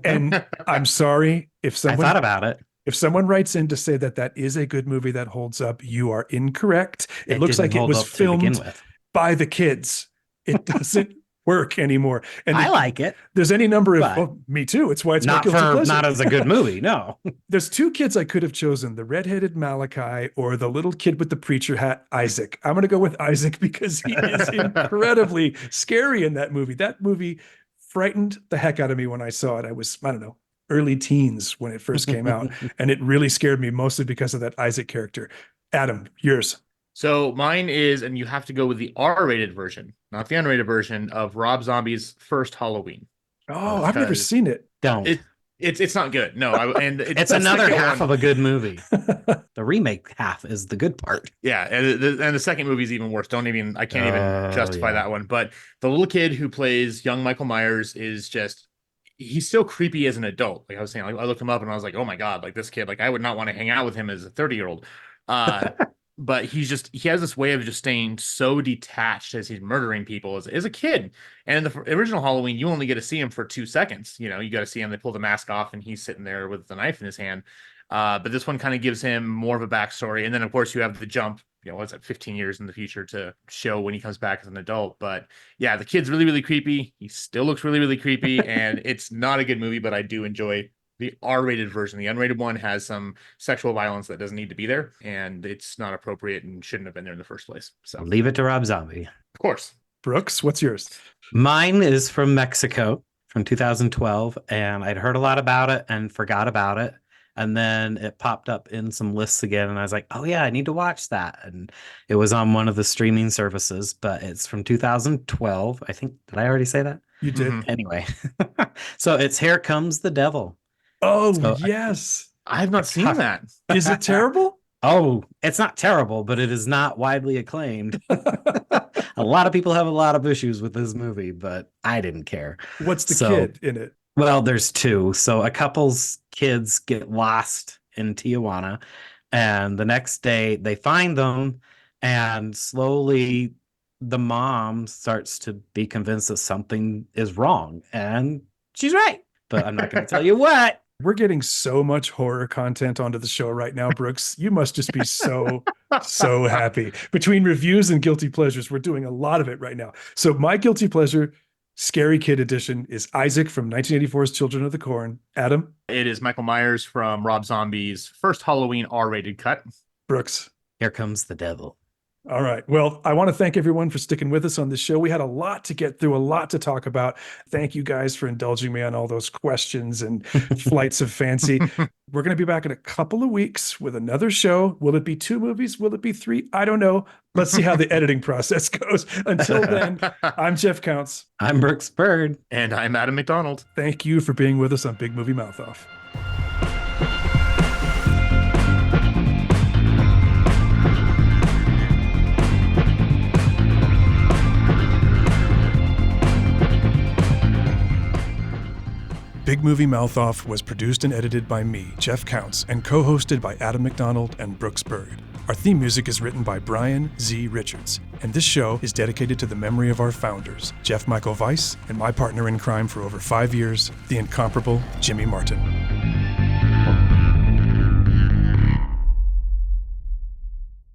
[SPEAKER 1] And I'm sorry if someone...
[SPEAKER 2] I thought about it.
[SPEAKER 1] If someone writes in to say that that is a good movie that holds up, you are incorrect. It looks like it was filmed by the kids. It doesn't work anymore. And
[SPEAKER 2] I like it.
[SPEAKER 1] There's any number of, well, me too. It's why it's
[SPEAKER 2] not as a good movie. No,
[SPEAKER 1] there's 2 kids I could have chosen: the redheaded Malachi or the little kid with the preacher hat, Isaac. I'm going to go with Isaac because he is incredibly scary in that movie. That movie frightened the heck out of me when I saw it. I don't know, early teens when it first came out. And it really scared me mostly because of that Isaac character. Adam, yours.
[SPEAKER 3] So mine is, and you have to go with the R-rated version, not the unrated version of Rob Zombie's first Halloween.
[SPEAKER 1] Oh, I've never seen it.
[SPEAKER 2] Don't.
[SPEAKER 3] It's not good. No,
[SPEAKER 2] it's another half of a good movie. The remake half is the good part.
[SPEAKER 3] Yeah, and the second movie is even worse. I can't even justify that one. But the little kid who plays young Michael Myers is just, he's still creepy as an adult. Like I was saying, like, I looked him up and I was like, oh my God, like this kid, like I would not want to hang out with him as a 30-year-old. But he has this way of just staying so detached as he's murdering people as a kid. And in the original Halloween, you only get to see him for 2 seconds. You know, you got to see him, they pull the mask off and he's sitting there with the knife in his hand. But this one kind of gives him more of a backstory. And then of course you have the jump, you know, what's that, 15 years in the future to show when he comes back as an adult. But yeah, the kid's really, really creepy. He still looks really, really creepy. And it's not a good movie, but I do enjoy the R-rated version. The unrated one has some sexual violence that doesn't need to be there, and it's not appropriate and shouldn't have been there in the first place. So
[SPEAKER 2] Leave it to Rob Zombie.
[SPEAKER 3] Of course.
[SPEAKER 1] Brooks, what's yours?
[SPEAKER 2] Mine is from Mexico from 2012, and I'd heard a lot about it and forgot about it. And then it popped up in some lists again, and I was like, oh yeah, I need to watch that. And it was on one of the streaming services, but it's from 2012. I think, did I already say that?
[SPEAKER 1] You did.
[SPEAKER 2] Anyway, so it's Here Comes the Devil.
[SPEAKER 1] Oh,
[SPEAKER 2] So
[SPEAKER 1] yes.
[SPEAKER 3] I have not seen that.
[SPEAKER 1] Is it terrible?
[SPEAKER 2] Oh, it's not terrible, but it is not widely acclaimed. A lot of people have a lot of issues with this movie, but I didn't care.
[SPEAKER 1] What's the kid in it?
[SPEAKER 2] Well, there's two. So a couple's kids get lost in Tijuana, and the next day they find them, and slowly the mom starts to be convinced that something is wrong, and she's right. But I'm not going to tell you what.
[SPEAKER 1] We're getting so much horror content onto the show right now, Brooks. You must just be so happy. Between reviews and guilty pleasures, we're doing a lot of it right now. So my guilty pleasure, Scary Kid edition, is Isaac from 1984's Children of the Corn. Adam?
[SPEAKER 3] It is Michael Myers from Rob Zombie's first Halloween R-rated cut.
[SPEAKER 1] Brooks?
[SPEAKER 2] Here Comes the Devil.
[SPEAKER 1] All right. Well, I want to thank everyone for sticking with us on this show. We had a lot to get through, a lot to talk about. Thank you guys for indulging me on all those questions and flights of fancy. We're going to be back in a couple of weeks with another show. Will it be 2 movies? Will it be 3? I don't know. Let's see how the editing process goes. Until then, I'm Jeff Counts.
[SPEAKER 2] I'm Brooks Bird.
[SPEAKER 3] And I'm Adam McDonald.
[SPEAKER 1] Thank you for being with us on Big Movie Mouth Off. Big Movie Mouth Off was produced and edited by me, Jeff Counts, and co-hosted by Adam McDonald and Brooks Bird. Our theme music is written by Brian Z. Richards, and this show is dedicated to the memory of our founders, Jeff Michael Weiss, and my partner in crime for over 5 years, the incomparable Jimmy Martin.